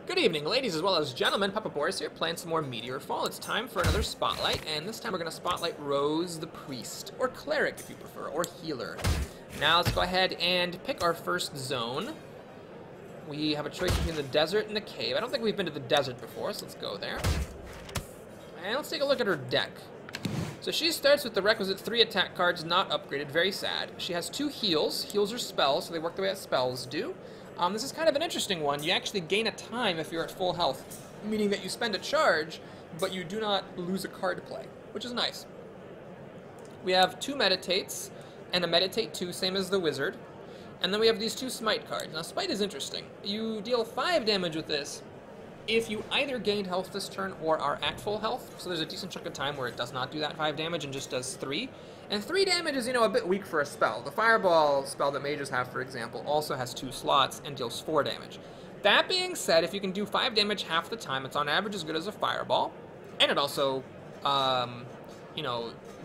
Good evening, ladies as well as gentlemen. Papa Boris here, playing some more Meteorfall. It's time for another spotlight, and this time we're going to spotlight Rose the Priest, or Cleric if you prefer, or Healer. Now let's go ahead and pick our first zone. We have a choice between the desert and the cave. I don't think we've been to the desert before, so let's go there. And let's take a look at her deck. So she starts with the requisite 3 attack cards, not upgraded, very sad. She has 2 heals. Heals are spells, so they work the way that spells do. This is kind of an interesting one. You actually gain a time if you're at full health, meaning that you spend a charge, but you do not lose a card to play, which is nice. We have 2 meditates, and a meditate 2, same as the wizard. And then we have these 2 smite cards. Now smite is interesting. You deal 5 damage with this if you either gained health this turn or are at full health. So there's a decent chunk of time where it does not do that 5 damage and just does 3. And 3 damage is, a bit weak for a spell. The Fireball spell that mages have, for example, also has 2 slots and deals 4 damage. That being said, if you can do 5 damage half the time, it's on average as good as a Fireball. And it also,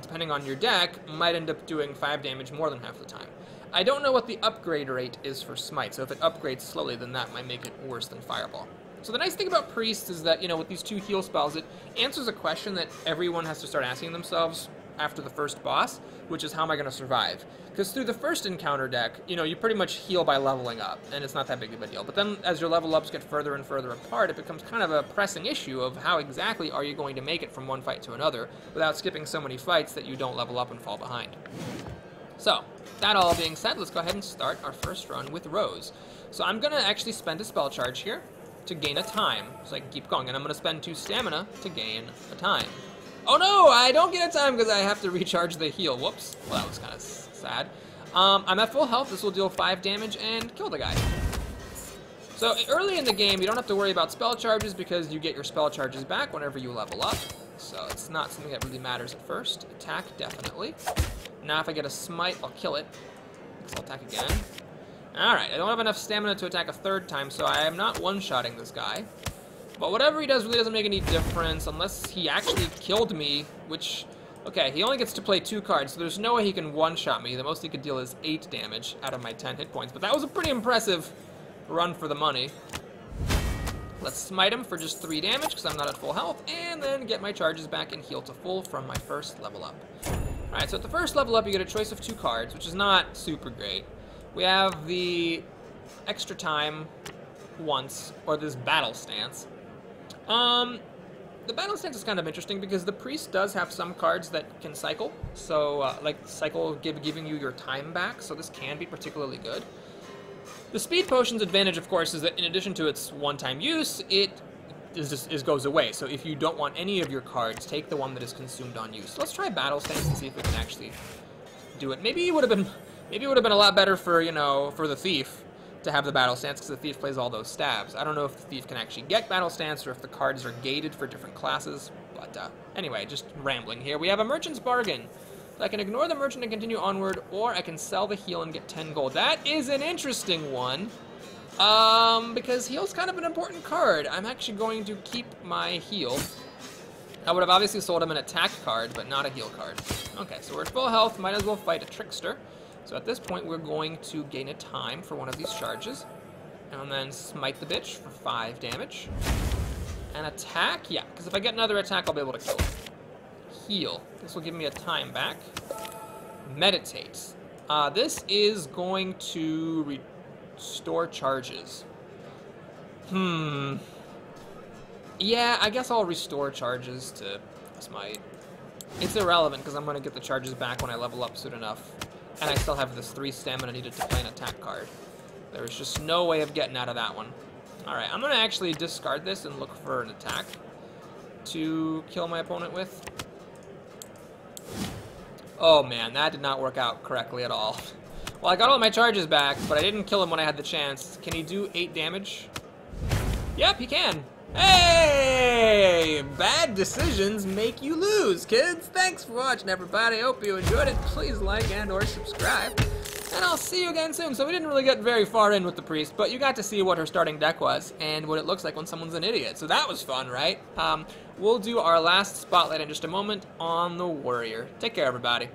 depending on your deck, might end up doing 5 damage more than half the time. I don't know what the upgrade rate is for Smite, so if it upgrades slowly, then that might make it worse than Fireball. So the nice thing about Priest is that, with these 2 heal spells, it answers a question that everyone has to start asking themselves after the first boss, which is how am I going to survive? Because through the first encounter deck, you pretty much heal by leveling up, and it's not that big of a deal. But then as your level ups get further and further apart, it becomes kind of a pressing issue of how exactly are you going to make it from one fight to another without skipping so many fights that you don't level up and fall behind. So, that all being said, let's go ahead and start our first run with Rose. So I'm going to actually spend a spell charge here to gain a time, so I can keep going. And I'm going to spend 2 stamina to gain a time. Oh no, I don't get a time because I have to recharge the heal. Whoops. Well, that was kind of sad. I'm at full health. This will deal 5 damage and kill the guy. So early in the game, you don't have to worry about spell charges because you get your spell charges back whenever you level up. So it's not something that really matters at first. Attack, definitely. Now if I get a smite, I'll kill it. So I'll attack again. Alright, I don't have enough stamina to attack a 3rd time, so I am not one-shotting this guy. But whatever he does really doesn't make any difference unless he actually killed me, which, okay, he only gets to play 2 cards, so there's no way he can one-shot me. The most he could deal is 8 damage out of my 10 hit points, but that was a pretty impressive run for the money. Let's smite him for just 3 damage because I'm not at full health, and then get my charges back and heal to full from my first level up. Alright, so at the first level up you get a choice of 2 cards, which is not super great. We have the extra time once, or this battle stance. The battle stance is kind of interesting because the priest does have some cards that can cycle, so like cycle giving you your time back, so this can be particularly good. The speed potion's advantage, of course, is that in addition to its one-time use, it goes away. So if you don't want any of your cards, take the one that is consumed on use. So let's try battle stance and see if we can actually do it. Maybe it would have been a lot better for for the thief to have the battle stance because the thief plays all those stabs. I don't know if the thief can actually get battle stance or if the cards are gated for different classes, but anyway, just rambling here. We have a merchant's bargain. So I can ignore the merchant and continue onward, or I can sell the heal and get 10 gold. That is an interesting one, because heal's kind of an important card. I'm actually going to keep my heal. I would have obviously sold him an attack card, but not a heal card. Okay, so we're at full health, might as well fight a trickster. So at this point, we're going to gain a time for one of these charges. And then smite the bitch for 5 damage. And attack, yeah, because if I get another attack, I'll be able to kill it. Heal. This will give me a time back. Meditate. This is going to restore charges. Yeah, I guess I'll restore charges to smite. It's irrelevant because I'm going to get the charges back when I level up soon enough. And I still have this 3 stamina needed to play an attack card. There's just no way of getting out of that one. Alright, I'm going to actually discard this and look for an attack to kill my opponent with. Oh man, that did not work out correctly at all. Well, I got all my charges back, but I didn't kill him when I had the chance. Can he do 8 damage? Yep, he can. Hey! Bad decisions make you lose, kids. Thanks for watching, everybody. Hope you enjoyed it. Please like and or subscribe. And I'll see you again soon. So we didn't really get very far in with the priest, but you got to see what her starting deck was and what it looks like when someone's an idiot. So that was fun, right? We'll do our last spotlight in just a moment on the warrior. Take care, everybody.